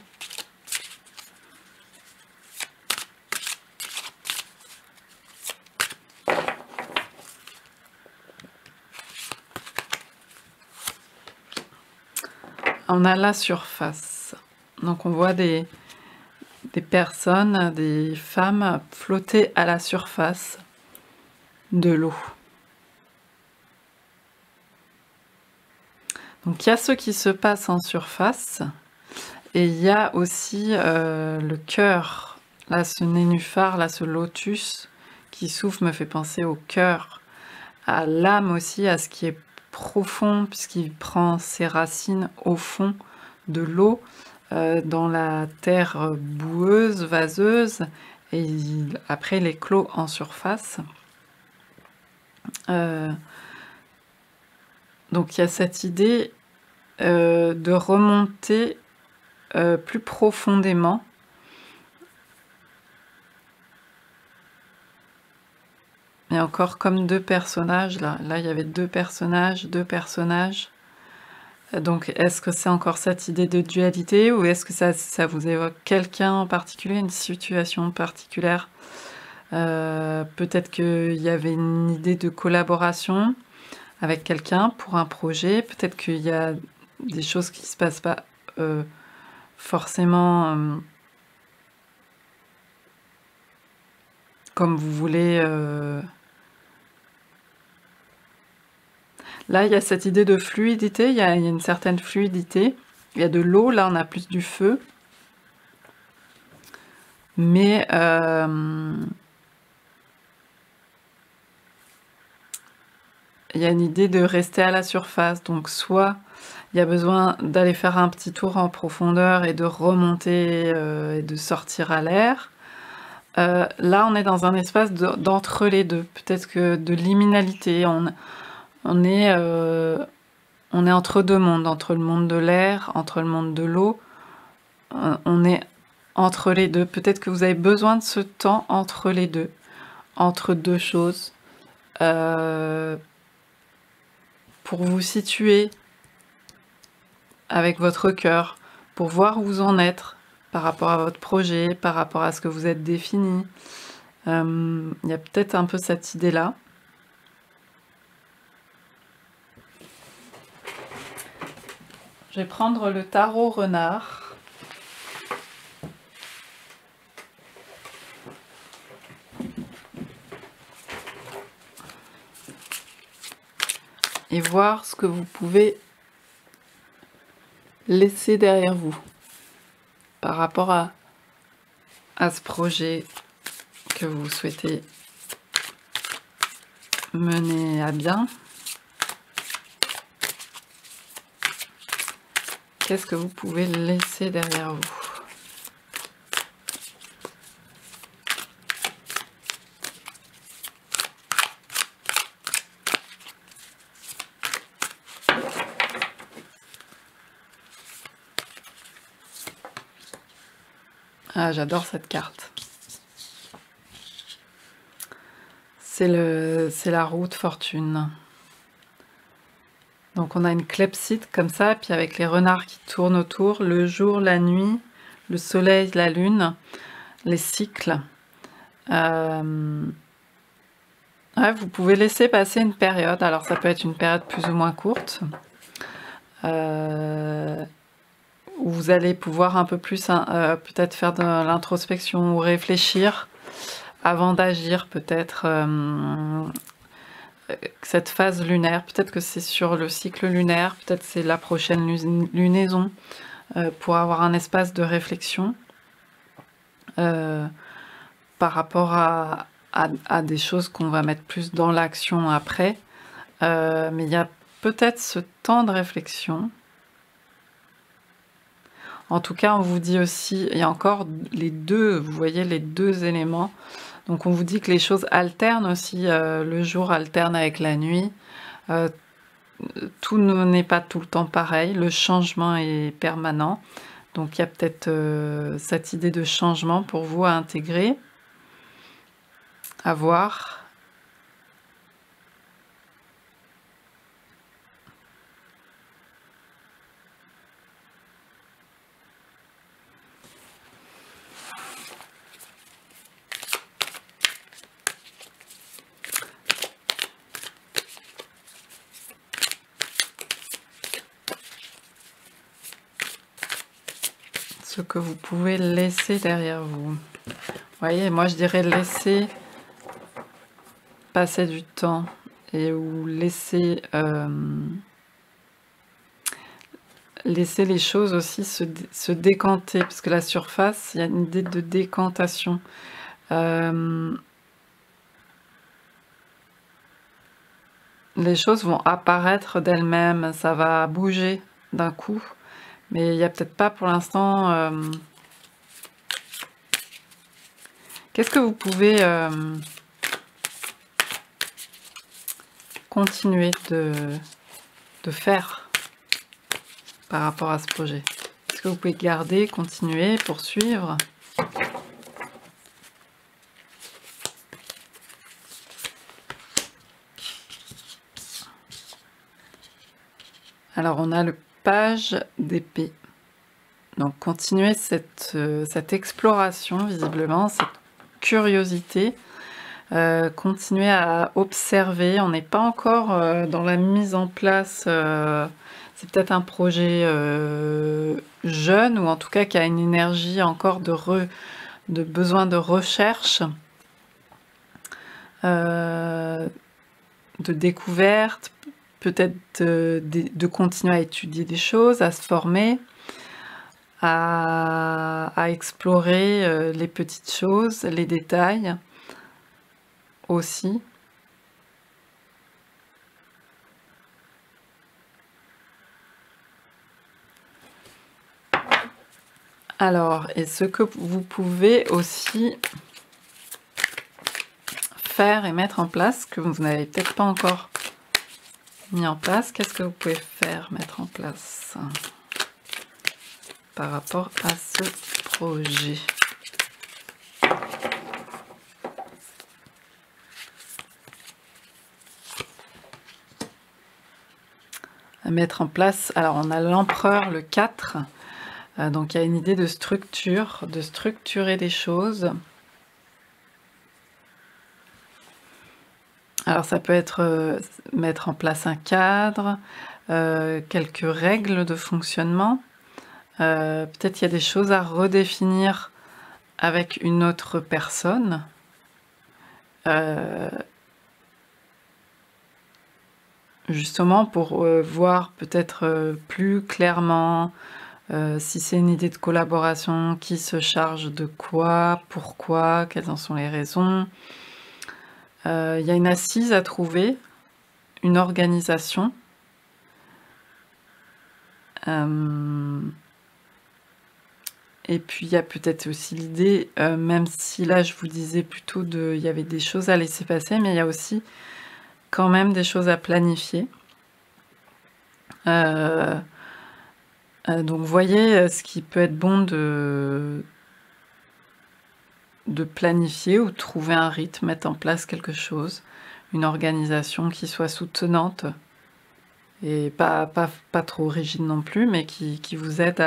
On a la surface. Donc on voit des personnes, des femmes flotter à la surface de l'eau. Donc il y a ce qui se passe en surface et il y a aussi le cœur. Là, ce nénuphar, là, ce lotus qui souffle me fait penser au cœur, à l'âme aussi, à ce qui est profond, puisqu'il prend ses racines au fond de l'eau, dans la terre boueuse, vaseuse, et après il éclot en surface. Donc il y a cette idée de remonter plus profondément. Et encore comme deux personnages, là il y avait deux personnages. Donc est-ce que c'est encore cette idée de dualité, ou est-ce que ça vous évoque quelqu'un en particulier, une situation particulière? Peut-être qu'il y avait une idée de collaboration avec quelqu'un pour un projet, peut-être qu'il y a des choses qui ne se passent pas forcément comme vous voulez. Là, il y a cette idée de fluidité, il y a une certaine fluidité. Il y a de l'eau, là on a plus du feu. Mais il y a une idée de rester à la surface. Donc soit il y a besoin d'aller faire un petit tour en profondeur et de remonter et de sortir à l'air. Là, on est dans un espace d'entre les deux. Peut-être que de liminalité. On est entre deux mondes, entre le monde de l'air, entre le monde de l'eau. On est entre les deux. Peut-être que vous avez besoin de ce temps entre les deux, entre deux choses, pour vous situer avec votre cœur, pour voir où vous en êtes par rapport à votre projet, par rapport à ce que vous êtes défini. Il y a peut-être un peu cette idée-là. Je vais prendre le tarot renard. Et voir ce que vous pouvez laisser derrière vous par rapport à ce projet que vous souhaitez mener à bien. Qu'est-ce que vous pouvez laisser derrière vous? Ah, j'adore cette carte. C'est la roue de fortune. Donc on a une clepsydre comme ça, puis avec les renards qui tournent autour, le jour, la nuit, le soleil, la lune, les cycles. Ouais, vous pouvez laisser passer une période, alors ça peut être une période plus ou moins courte, où vous allez pouvoir un peu plus peut-être faire de l'introspection ou réfléchir avant d'agir, peut-être cette phase lunaire, peut-être que c'est sur le cycle lunaire, peut-être c'est la prochaine lunaison, pour avoir un espace de réflexion par rapport à des choses qu'on va mettre plus dans l'action après. Mais il y a peut-être ce temps de réflexion. En tout cas, on vous dit aussi, il y a encore les deux, vous voyez les deux éléments. Donc on vous dit que les choses alternent aussi, le jour alterne avec la nuit. Tout n'est pas tout le temps pareil, le changement est permanent. Donc il y a peut-être cette idée de changement pour vous à intégrer, à voir. Ce que vous pouvez laisser derrière vous. Vous voyez, moi je dirais laisser passer du temps et ou laisser les choses aussi se décanter, parce que la surface, il y a une idée de décantation. Les choses vont apparaître d'elles-mêmes, ça va bouger d'un coup, mais il n'y a peut-être pas pour l'instant... Qu'est-ce que vous pouvez continuer de faire par rapport à ce projet? Est-ce que vous pouvez garder, continuer, poursuivre? Alors on a le page d'épée. Donc continuer cette exploration visiblement, cette curiosité, continuer à observer. On n'est pas encore dans la mise en place, c'est peut-être un projet jeune, ou en tout cas qui a une énergie encore de besoin de recherche, de découverte, peut-être de continuer à étudier des choses, à se former, à explorer les petites choses, les détails aussi. Alors, et ce que vous pouvez aussi faire et mettre en place, que vous n'avez peut-être pas encore mis en place, qu'est-ce que vous pouvez faire, mettre en place par rapport à ce projet? À mettre en place, alors on a l'empereur, le 4, donc il y a une idée de structure, de structurer des choses. Alors ça peut être mettre en place un cadre, quelques règles de fonctionnement. Peut-être il y a des choses à redéfinir avec une autre personne. Justement pour voir peut-être plus clairement si c'est une idée de collaboration, qui se charge de quoi, pourquoi, quelles en sont les raisons. Il y a une assise à trouver, une organisation. Et puis il y a peut-être aussi l'idée, même si là je vous disais plutôt il y avait des choses à laisser passer, mais il y a aussi quand même des choses à planifier. Donc vous voyez ce qui peut être bon de planifier ou de trouver un rythme, mettre en place quelque chose, une organisation qui soit soutenante et pas trop rigide non plus, mais qui vous aide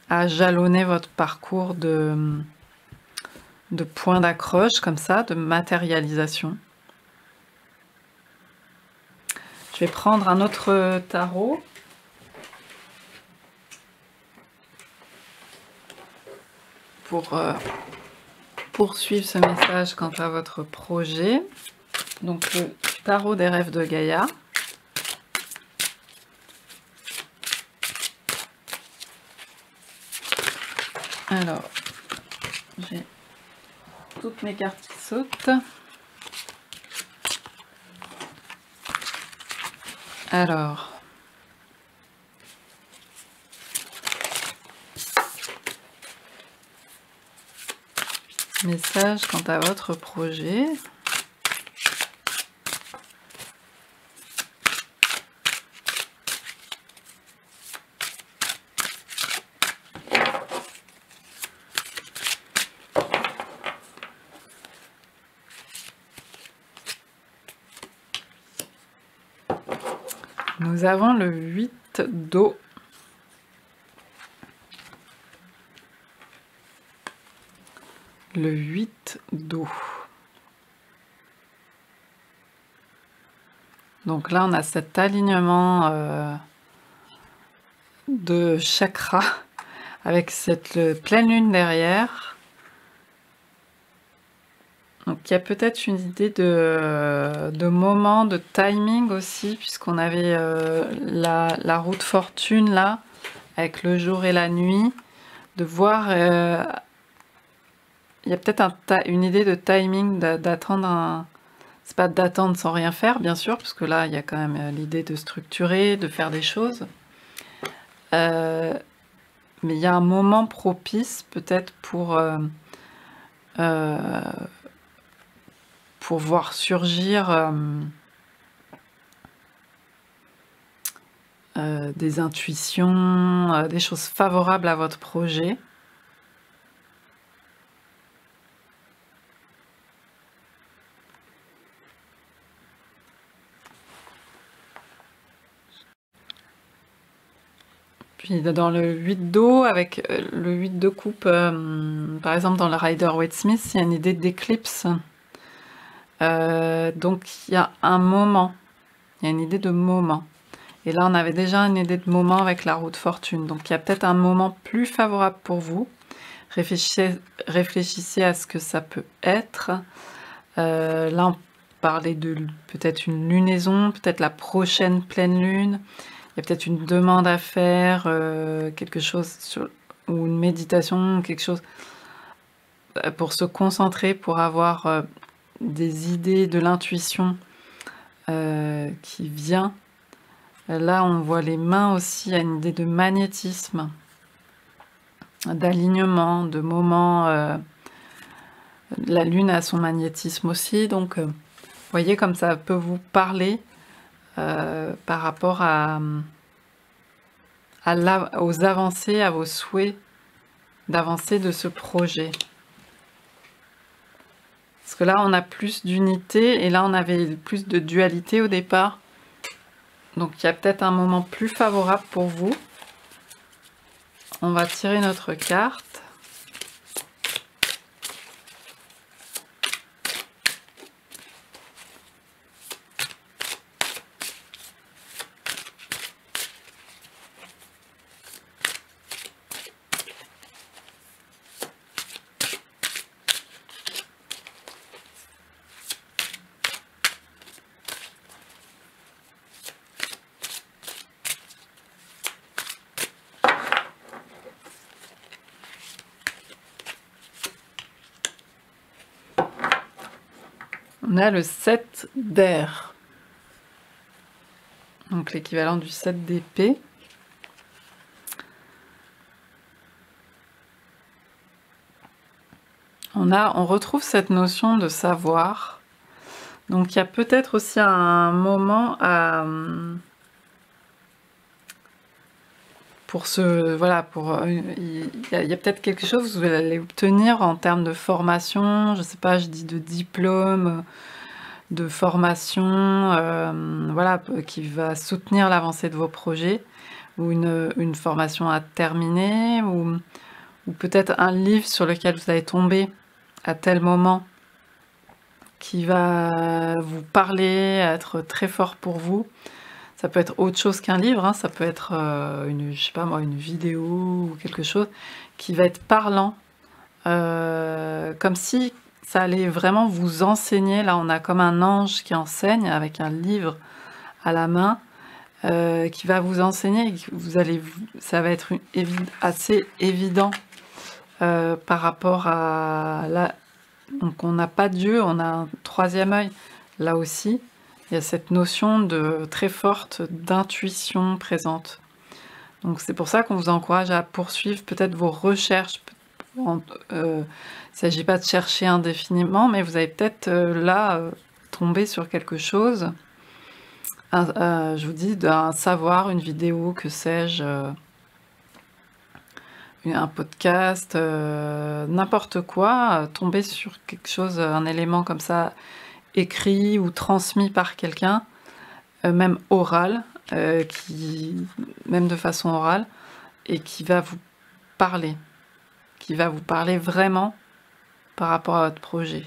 à jalonner votre parcours de points d'accroche comme ça, de matérialisation. Je vais prendre un autre tarot. Pour poursuivre ce message quant à votre projet. Donc le tarot des rêves de Gaïa. Alors, j'ai toutes mes cartes qui sautent. Alors, message quant à votre projet. Nous avons le 8 d'eau. Le 8 d'eau. Donc là, on a cet alignement de chakras avec cette pleine lune derrière. Donc il y a peut-être une idée de moment, de timing aussi, puisqu'on avait la roue de fortune là, avec le jour et la nuit, de voir... il y a peut-être une idée de timing, d'attendre un... C'est pas d'attendre sans rien faire, bien sûr, parce que là, il y a quand même l'idée de structurer, de faire des choses. Mais il y a un moment propice, peut-être pour voir surgir des intuitions, des choses favorables à votre projet. Puis dans le 8 d'eau, avec le 8 de coupe, par exemple dans le Rider-Waite-Smith, il y a une idée d'éclipse. Donc il y a un moment, il y a une idée de moment. Et là on avait déjà une idée de moment avec la roue de fortune. Donc il y a peut-être un moment plus favorable pour vous. Réfléchissez à ce que ça peut être. Là on parlait de peut-être une lunaison, peut-être la prochaine pleine lune. Il y a peut-être une demande à faire, quelque chose ou une méditation, quelque chose pour se concentrer, pour avoir des idées, de l'intuition qui vient. Là, on voit les mains aussi, il y a une idée de magnétisme, d'alignement, de moment. La lune a son magnétisme aussi, donc vous voyez comme ça peut vous parler par rapport aux avancées, à vos souhaits d'avancer de ce projet. Parce que là, on a plus d'unité et là, on avait plus de dualité au départ. Donc, il y a peut-être un moment plus favorable pour vous. On va tirer notre carte. On a le 7 d'air, donc l'équivalent du 7 d'épée. On retrouve cette notion de savoir. Donc il y a peut-être aussi un moment voilà, il y a peut-être quelque chose que vous allez obtenir en termes de formation, je sais pas, je dis de diplôme, de formation, voilà, qui va soutenir l'avancée de vos projets, ou une formation à terminer, ou peut-être un livre sur lequel vous allez tomber à tel moment qui va vous parler, être très fort pour vous. Ça peut être autre chose qu'un livre, hein, ça peut être je sais pas moi, une vidéo ou quelque chose qui va être parlant, comme si ça allait vraiment vous enseigner. Là, on a comme un ange qui enseigne avec un livre à la main, qui va vous enseigner, et ça va être assez évident par rapport à là. Donc on n'a pas Dieu, on a un troisième œil. Là aussi, il y a cette notion très forte d'intuition présente. Donc c'est pour ça qu'on vous encourage à poursuivre peut-être vos recherches. Il ne s'agit pas de chercher indéfiniment, mais vous allez peut-être là tomber sur quelque chose. Je vous dis, d'un savoir, une vidéo, que sais-je, un podcast, n'importe quoi, tomber sur quelque chose, un élément comme ça, écrit ou transmis par quelqu'un, même oral, même de façon orale, et qui va vous parler vraiment par rapport à votre projet.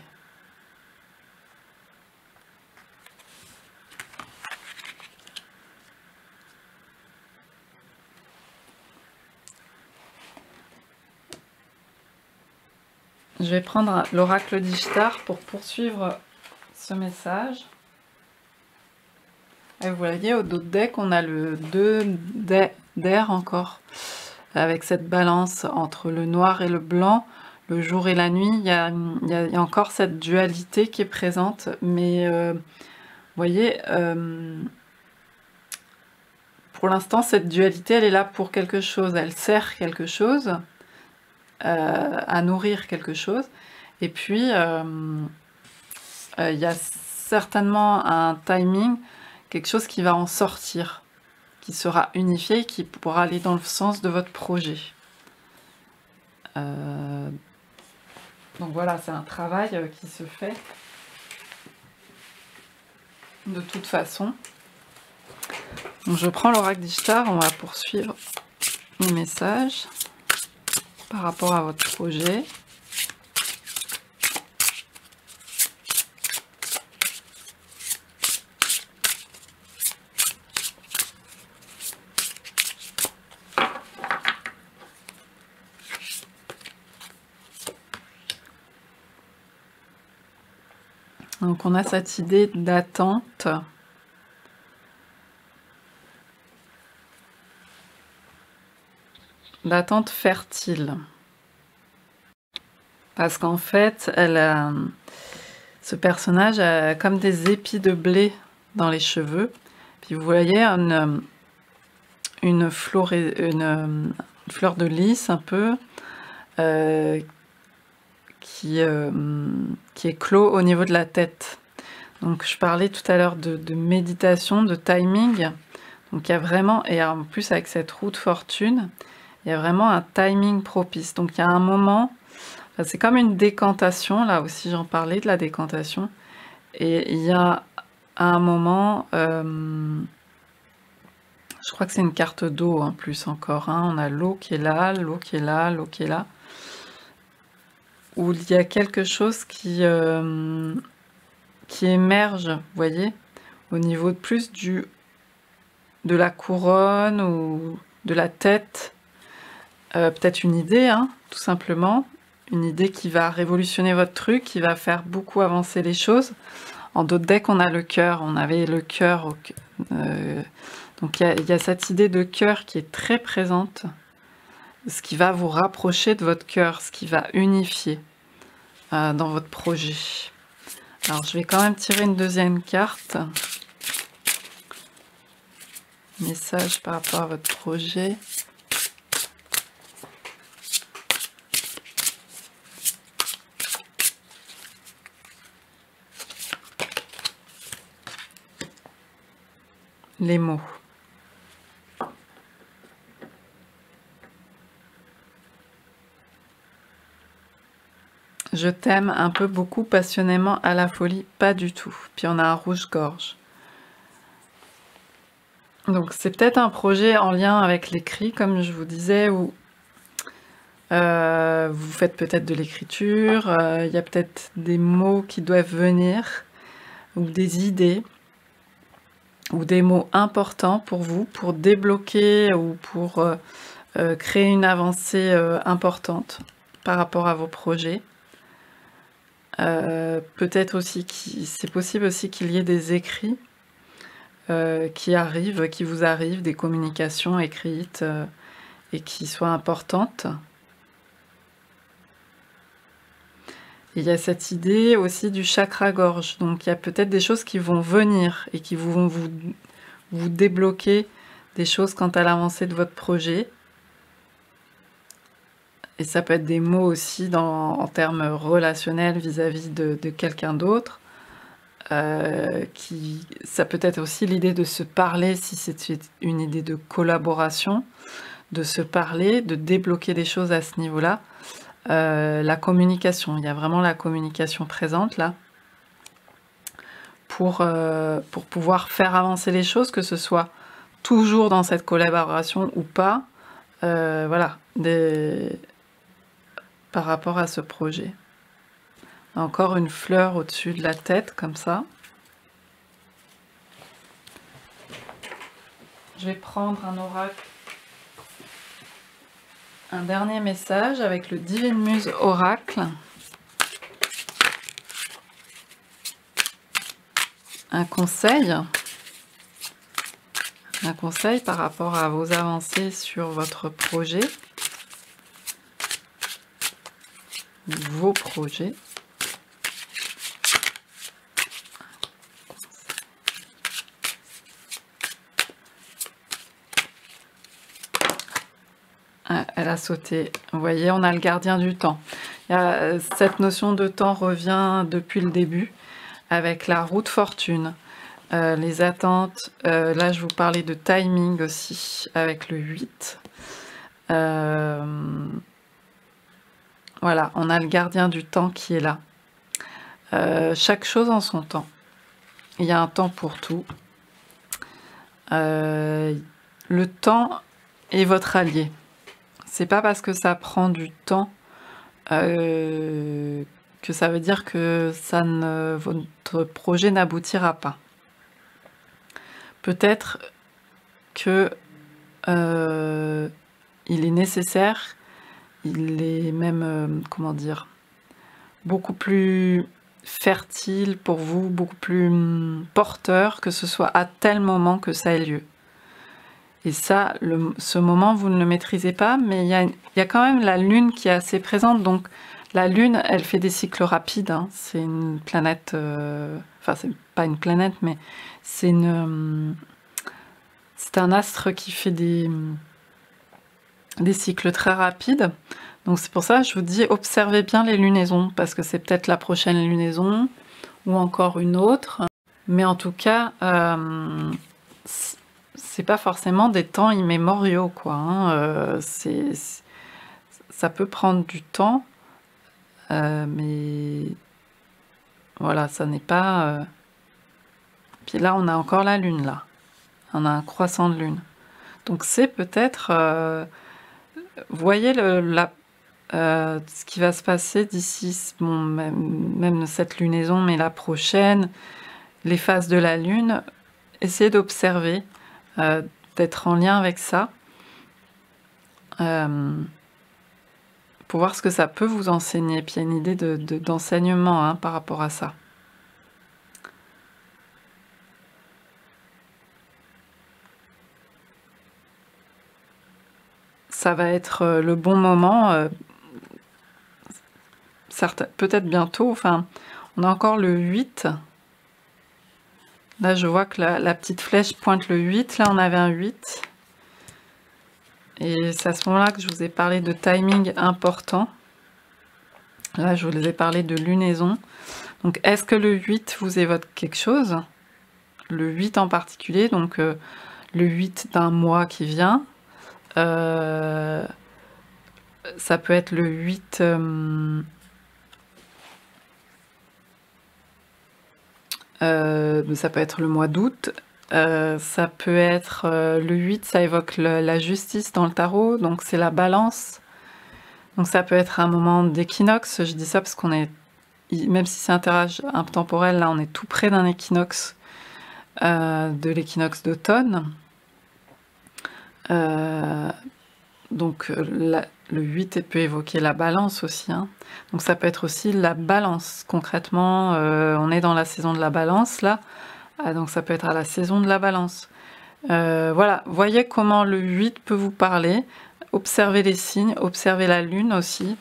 Je vais prendre l'oracle d'Ishtar pour poursuivre ce message. Et vous voyez, au dos de deck, on a le 2 d'air encore, avec cette balance entre le noir et le blanc, le jour et la nuit. Il y a encore cette dualité qui est présente, mais vous voyez, pour l'instant, cette dualité, elle est là pour quelque chose, elle sert quelque chose, à nourrir quelque chose, et puis il y a certainement un timing, quelque chose qui va en sortir, qui sera unifié, qui pourra aller dans le sens de votre projet. Donc voilà, c'est un travail qui se fait de toute façon. Donc je prends l'oracle d'Ishtar, on va poursuivre mes messages par rapport à votre projet. Donc on a cette idée d'attente. D'attente fertile. Parce qu'en fait, ce personnage a comme des épis de blé dans les cheveux. Puis vous voyez une fleur de lys un peu qui est clos au niveau de la tête. Donc je parlais tout à l'heure de méditation, de timing. Donc il y a vraiment, et en plus avec cette roue de fortune, il y a vraiment un timing propice. Donc il y a un moment, c'est comme une décantation, là aussi j'en parlais de la décantation. Et il y a un moment, je crois que c'est une carte d'eau en plus encore, hein. On a l'eau qui est là, l'eau qui est là, l'eau qui est là. Où il y a quelque chose qui émerge, vous voyez, au niveau de plus de la couronne ou de la tête. Peut-être une idée, hein, tout simplement. Une idée qui va révolutionner votre truc, qui va faire beaucoup avancer les choses. En d'autres decks, on a le cœur. On avait le cœur. Donc il y a cette idée de cœur qui est très présente. Ce qui va vous rapprocher de votre cœur, ce qui va unifier dans votre projet. Alors je vais quand même tirer une deuxième carte. Message par rapport à votre projet. Les mots. Je t'aime un peu, beaucoup, passionnément, à la folie, pas du tout. Puis on a un rouge-gorge. Donc c'est peut-être un projet en lien avec l'écrit, comme je vous disais, où vous faites peut-être de l'écriture, il y a peut-être des mots qui doivent venir, ou des idées, ou des mots importants pour vous, pour débloquer ou pour créer une avancée importante par rapport à vos projets. Peut-être aussi, c'est possible aussi qu'il y ait des écrits qui vous arrivent, des communications écrites et qui soient importantes. Et il y a cette idée aussi du chakra-gorge, donc il y a peut-être des choses qui vont venir et qui vont vous débloquer des choses quant à l'avancée de votre projet. Et ça peut être des mots aussi en termes relationnels vis-à-vis de quelqu'un d'autre. Ça peut être aussi l'idée de se parler, si c'est une idée de collaboration, de se parler, de débloquer des choses à ce niveau-là. La communication, il y a vraiment la communication présente là, pour pouvoir faire avancer les choses, que ce soit toujours dans cette collaboration ou pas, voilà, par rapport à ce projet. Encore une fleur au-dessus de la tête, comme ça. Je vais prendre un oracle, un dernier message avec le Divine Muse Oracle. Un conseil par rapport à vos avancées sur votre projet, vos projets. Elle a sauté. Vous voyez, on a le gardien du temps. Cette notion de temps revient depuis le début avec la roue de fortune, les attentes. Là, je vous parlais de timing aussi avec le 8. Voilà, on a le gardien du temps qui est là. Chaque chose en son temps. Il y a un temps pour tout. Le temps est votre allié. C'est pas parce que ça prend du temps que ça veut dire que votre projet n'aboutira pas. Peut-être que il est nécessaire, il est même, comment dire, beaucoup plus fertile pour vous, beaucoup plus porteur, que ce soit à tel moment que ça ait lieu. Et ça, ce moment, vous ne le maîtrisez pas, mais il y a quand même la Lune qui est assez présente. Donc la Lune, elle fait des cycles rapides. Hein. C'est une planète... Enfin, c'est pas une planète, mais c'est un astre qui fait des cycles très rapides. Donc c'est pour ça que je vous dis, observez bien les lunaisons, parce que c'est peut-être la prochaine lunaison, ou encore une autre. Mais en tout cas... c'est pas forcément des temps immémoriaux, quoi. Hein. Ça peut prendre du temps, mais voilà, ça n'est pas... Puis là, on a encore la lune, là. On a un croissant de lune. Donc c'est peut-être... voyez ce qui va se passer d'ici, bon, même cette lunaison, mais la prochaine, les phases de la lune, essayez d'observer, d'être en lien avec ça, pour voir ce que ça peut vous enseigner. Puis il y a une idée d'enseignement hein, par rapport à ça. Ça va être le bon moment, peut-être bientôt. Enfin, on a encore le 8. Là, je vois que la petite flèche pointe le 8. Là, on avait un 8. Et c'est à ce moment-là que je vous ai parlé de timing important. Là, je vous ai parlé de lunaison. Donc, est-ce que le 8 vous évoque quelque chose? Le 8 en particulier, donc le 8 d'un mois qui vient. Ça peut être le 8 Ça peut être le mois d'août. Ça peut être le 8, ça évoque la justice dans le tarot, donc c'est la balance. Donc ça peut être un moment d'équinoxe, je dis ça parce qu'on est, même si c'est un tirage intemporel, là on est tout près d'un équinoxe, de l'équinoxe d'automne. Donc le 8 peut évoquer la balance aussi, hein. Donc ça peut être aussi la balance, concrètement, on est dans la saison de la balance là, donc ça peut être à la saison de la balance. Voilà, voyez comment le 8 peut vous parler, observez les signes, observez la lune aussi,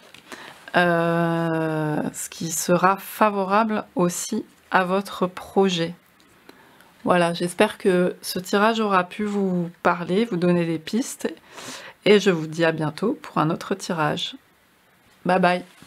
ce qui sera favorable aussi à votre projet. Voilà, j'espère que ce tirage aura pu vous parler, vous donner des pistes, et je vous dis à bientôt pour un autre tirage. Bye bye!